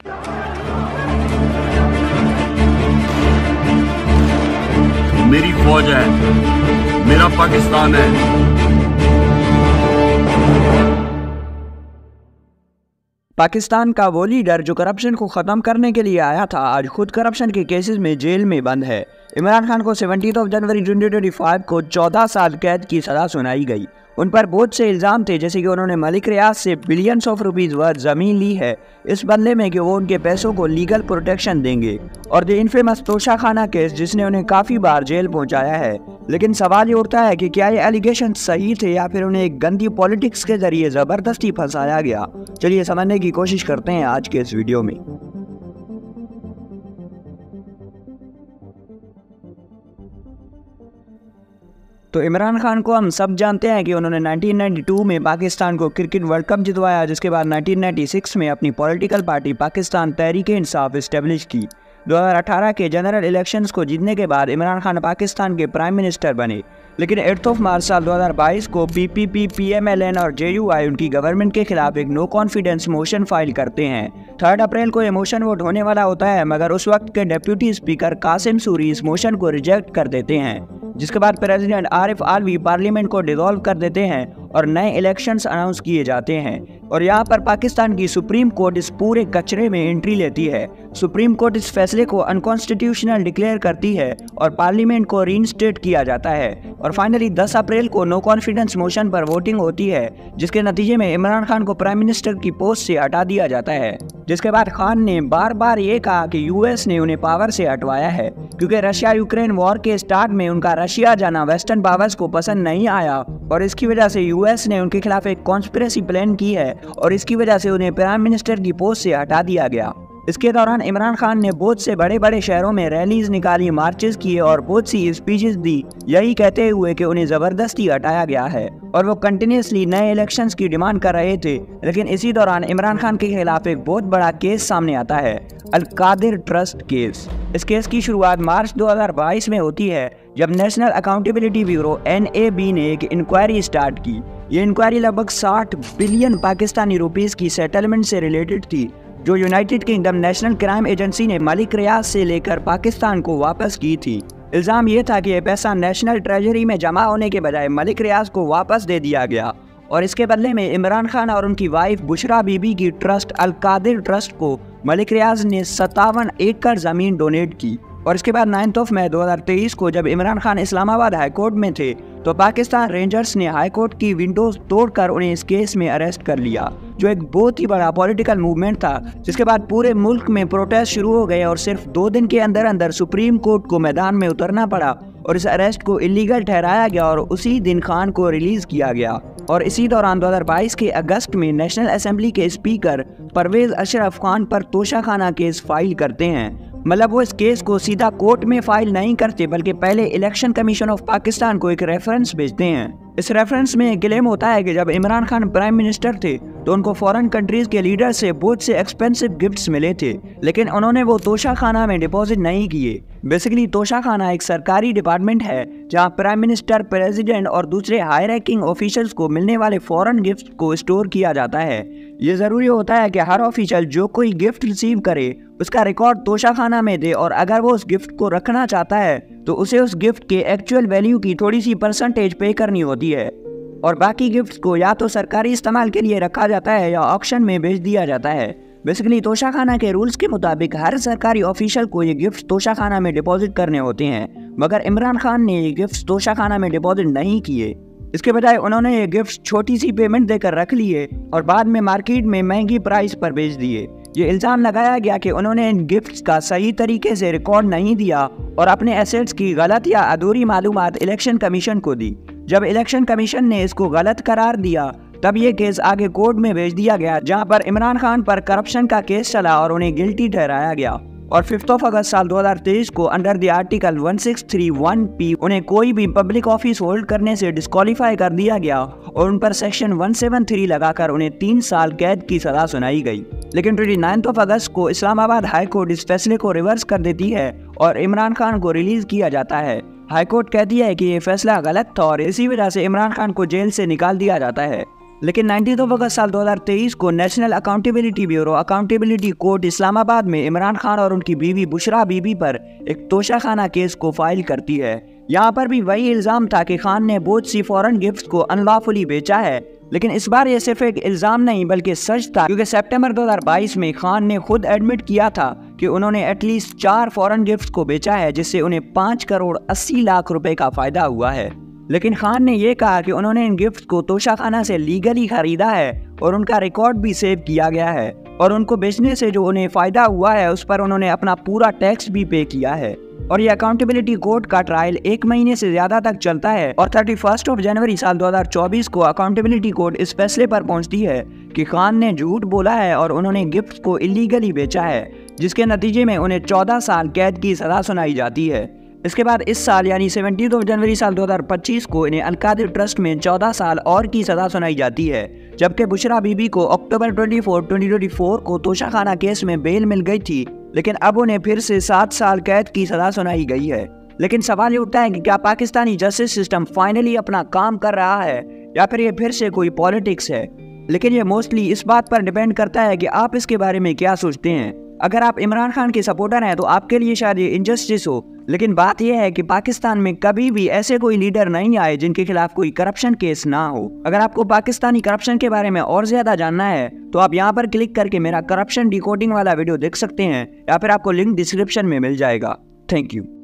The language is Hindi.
मेरी फौज है, मेरा पाकिस्तान है। पाकिस्तान का वो लीडर जो करप्शन को ख़त्म करने के लिए आया था, आज खुद करप्शन के केसेस में जेल में बंद है। इमरान खान को 17 जनवरी 2025 को 14 साल कैद की सज़ा सुनाई गई। उन पर बहुत से इल्ज़ाम थे, जैसे कि उन्होंने मलिक रियाज से बिलियंस ऑफ रुपीज़ वर्थ ज़मीन ली है इस बदले में कि वो उनके पैसों को लीगल प्रोटेक्शन देंगे, और द इनफेमस तोशाखाना केस जिसने उन्हें काफ़ी बार जेल पहुंचाया है। लेकिन सवाल ये उठता है कि क्या ये एलिगेशन सही थे या फिर उन्हें एक गंदी पॉलिटिक्स के जरिए ज़बरदस्ती फंसाया गया। चलिए समझने की कोशिश करते हैं आज के इस वीडियो में। तो इमरान खान को हम सब जानते हैं कि उन्होंने 1992 में पाकिस्तान को क्रिकेट वर्ल्ड कप जितवाया, जिसके बाद 1996 में अपनी political party Pakistan Tehreek-e-Insaf establish की। 2018 के जनरल इलेक्शंस को जीतने के बाद इमरान खान पाकिस्तान के प्राइम मिनिस्टर बने, लेकिन 8 मार्च साल 2022 को PPP, PMLN और JUI उनकी गवर्नमेंट के खिलाफ एक नो कॉन्फिडेंस मोशन फाइल करते हैं। 3 अप्रैल को ये मोशन वोट होने वाला होता है, मगर उस वक्त के डिप्टी स्पीकर कासिम सूरी इस मोशन को रिजेक्ट कर देते हैं, जिसके बाद प्रेसिडेंट आरिफ आलवी पार्लियामेंट को डिसॉल्व कर देते हैं और नए इलेक्शंस अनाउंस किए जाते हैं। और यहाँ पर पाकिस्तान की सुप्रीम कोर्ट इस पूरे कचरे में एंट्री लेती है। सुप्रीम कोर्ट इस फैसले को अनकॉन्स्टिट्यूशनल डिक्लेयर करती है और पार्लियामेंट को रीइंस्टेट किया जाता है। और फाइनली 10 अप्रैल को नो कॉन्फिडेंस मोशन पर वोटिंग होती है, जिसके नतीजे में इमरान खान को प्राइम मिनिस्टर की पोस्ट से हटा दिया जाता है। जिसके बाद खान ने बार बार ये कहा कि US ने उन्हें पावर से हटवाया है, क्योंकि रशिया यूक्रेन वॉर के स्टार्ट में उनका रशिया जाना वेस्टर्न पावर्स को पसंद नहीं आया और इसकी वजह से US ने उनके खिलाफ एक कॉन्स्पिरेसी प्लान की है और इसकी वजह से उन्हें प्राइम मिनिस्टर की पोस्ट से हटा दिया गया। इसके दौरान इमरान खान ने बहुत से बड़े बड़े शहरों में रैलीज निकाली, मार्चेस किए और बहुत सी स्पीचेस दी, यही कहते हुए कि उन्हें जबरदस्ती हटाया गया है। और वो कंटिन्यूसली नए इलेक्शंस की डिमांड कर रहे थे। लेकिन इसी दौरान इमरान खान के खिलाफ एक बहुत बड़ा केस सामने आता है, अल कादिर ट्रस्ट केस। इस केस की शुरुआत मार्च 2022 में होती है, जब नेशनल अकाउंटेबिलिटी ब्यूरो NAB ने एक इंक्वायरी स्टार्ट की। ये इंक्वायरी लगभग 60 बिलियन पाकिस्तानी रुपीस की सेटलमेंट से रिलेटेड थी, जो United kingdom national crime agency ने मलिक रियाज से लेकर पाकिस्तान को वापस की थी। इल्ज़ाम ये था कि यह पैसा नेशनल ट्रेजरी में जमा होने के बजाय मलिक रियाज को वापस दे दिया गया और इसके बदले में इमरान खान और उनकी वाइफ बुशरा बीबी की ट्रस्ट अल कादिर ट्रस्ट को मलिक रियाज ने 57 एकड़ ज़मीन डोनेट की। और इसके बाद 9 मई 2023 को जब इमरान खान इस्लामाबाद हाईकोर्ट में थे, तो पाकिस्तान रेंजर्स ने हाईकोर्ट की विंडोज तोड़कर उन्हें इस केस में अरेस्ट कर लिया, जो एक बहुत ही बड़ा पॉलिटिकल मूवमेंट था। जिसके बाद पूरे मुल्क में प्रोटेस्ट शुरू हो गए और सिर्फ 2 दिन के अंदर अंदर सुप्रीम कोर्ट को मैदान में उतरना पड़ा और इस अरेस्ट को इलीगल ठहराया गया और उसी दिन खान को रिलीज किया गया। और इसी दौरान 2022 के अगस्त में नेशनल असेंबली के स्पीकर परवेज अशरफ खान पर तोशाखाना केस फाइल करते हैं। मतलब वो इस केस को सीधा कोर्ट में फाइल नहीं करते, बल्कि पहले इलेक्शन कमीशन ऑफ पाकिस्तान को एक रेफरेंस भेजते हैं। इस रेफरेंस में क्लेम होता है कि जब इमरान खान प्राइम मिनिस्टर थे तो उनको फॉरेन कंट्रीज के लीडर से बहुत से एक्सपेंसिव गिफ्ट्स मिले थे, लेकिन उन्होंने वो तोशाखाना में डिपॉजिट नहीं किए। बेसिकली तोशाखाना एक सरकारी डिपार्टमेंट है जहां प्राइम मिनिस्टर, प्रेसिडेंट और दूसरे हाई रैंकिंग ऑफिशियल्स को मिलने वाले फॉरेन गिफ्ट को स्टोर किया जाता है। ये जरूरी होता है कि हर ऑफिशियल जो कोई गिफ्ट रिसीव करे उसका रिकॉर्ड तोशाखाना में दे, और अगर वो उस गिफ्ट को रखना चाहता है तो उसे उस गिफ्ट के एक्चुअल वैल्यू की थोड़ी सी परसेंटेज पे करनी होती है। और बाकी गिफ्ट्स को या तो सरकारी इस्तेमाल के लिए रखा जाता है या ऑक्शन में बेच दिया जाता है। बेसिकली तोशाखाना के रूल्स के मुताबिक हर सरकारी ऑफिशियल को ये गिफ्ट तोशाखाना में डिपॉजिट करने होते हैं, मगर इमरान खान ने ये गिफ्ट तोशाखाना में डिपॉजिट नहीं किए। इसके बजाय उन्होंने ये गिफ्ट छोटी सी पेमेंट देकर रख लिए और बाद में मार्केट में महंगी प्राइस पर बेच दिए। ये इल्ज़ाम लगाया गया कि उन्होंने इन गिफ्ट्स का सही तरीके से रिकॉर्ड नहीं दिया और अपने एसेट्स की गलत या अधूरी मालूमात इलेक्शन कमीशन को दी। जब इलेक्शन कमीशन ने इसको गलत करार दिया, तब ये केस आगे कोर्ट में भेज दिया गया, जहां पर इमरान खान पर करप्शन का केस चला और उन्हें गिल्टी ठहराया गया। और 5 अगस्त साल 2023 को अंडर द आर्टिकल 1631P उन्हें कोई भी पब्लिक ऑफिस होल्ड करने से डिस्क्वालीफाई कर दिया गया और उन पर सेक्शन 173 लगाकर उन्हें 3 साल कैद की सजा सुनाई गई। लेकिन 29 अगस्त को इस्लामाबाद हाई कोर्ट इस फैसले को रिवर्स कर देती है और इमरान खान को रिलीज किया जाता है। हाई कोर्ट कहती है कि ये फैसला गलत था और इसी वजह से इमरान खान को जेल से निकाल दिया जाता है। लेकिन 19 अगस्त साल 2023 को national accountability bureau accountability court Islamabad में इमरान खान और उनकी बीवी बुशरा बीबी पर एक तोशाखाना केस को फाइल करती है। यहाँ पर भी वही इल्ज़ाम था कि खान ने बहुत सी फॉरेन गिफ्ट्स को अनलॉफुली बेचा है, लेकिन इस बार ये सिर्फ एक इल्ज़ाम नहीं बल्कि सच था, क्योंकि सितंबर 2022 में खान ने खुद एडमिट किया था कि उन्होंने एटलीस्ट 4 फॉरेन गिफ्ट्स को बेचा है, जिससे उन्हें 5 करोड़ 80 लाख रुपए का फायदा हुआ है। लेकिन खान ने यह कहा कि उन्होंने इन गिफ्ट्स को तोशाखाना से लीगली खरीदा है और उनका रिकॉर्ड भी सेव किया गया है, और उनको बेचने से जो उन्हें फायदा हुआ है उस पर उन्होंने अपना पूरा टैक्स भी पे किया है। और ये अकाउंटेबिलिटी कोर्ट का ट्रायल 1 महीने से ज्यादा तक चलता है और 31 जनवरी साल 2024 को अकाउंटेबिलिटी कोर्ट इस फैसले पर पहुंचती है कि खान ने झूठ बोला है और उन्होंने गिफ्ट्स को इलीगली बेचा है, जिसके नतीजे में उन्हें 14 साल कैद की सजा सुनाई जाती है। इसके बाद इस साल यानी 17 जनवरी साल 2025 को इन्हें अलकादिर ट्रस्ट में 14 साल और की सजा सुनाई जाती है, जबकि बुशरा बीबी को अक्टूबर 24, 2024 को तोशाखाना केस में बेल मिल गई थी, लेकिन अब उन्हें फिर से 7 साल कैद की सजा सुनाई गई है। लेकिन सवाल ये उठता है कि क्या पाकिस्तानी जस्टिस सिस्टम फाइनली अपना काम कर रहा है या फिर ये फिर से कोई पॉलिटिक्स है। लेकिन ये मोस्टली इस बात पर डिपेंड करता है कि आप इसके बारे में क्या सोचते हैं। अगर आप इमरान खान के सपोर्टर हैं तो आपके लिए शायद ये इनजस्टिस हो, लेकिन बात यह है कि पाकिस्तान में कभी भी ऐसे कोई लीडर नहीं आए जिनके खिलाफ कोई करप्शन केस ना हो। अगर आपको पाकिस्तानी करप्शन के बारे में और ज्यादा जानना है तो आप यहाँ पर क्लिक करके मेरा करप्शन डिकोडिंग वाला वीडियो देख सकते हैं, या फिर आपको लिंक डिस्क्रिप्शन में मिल जाएगा। Thank you.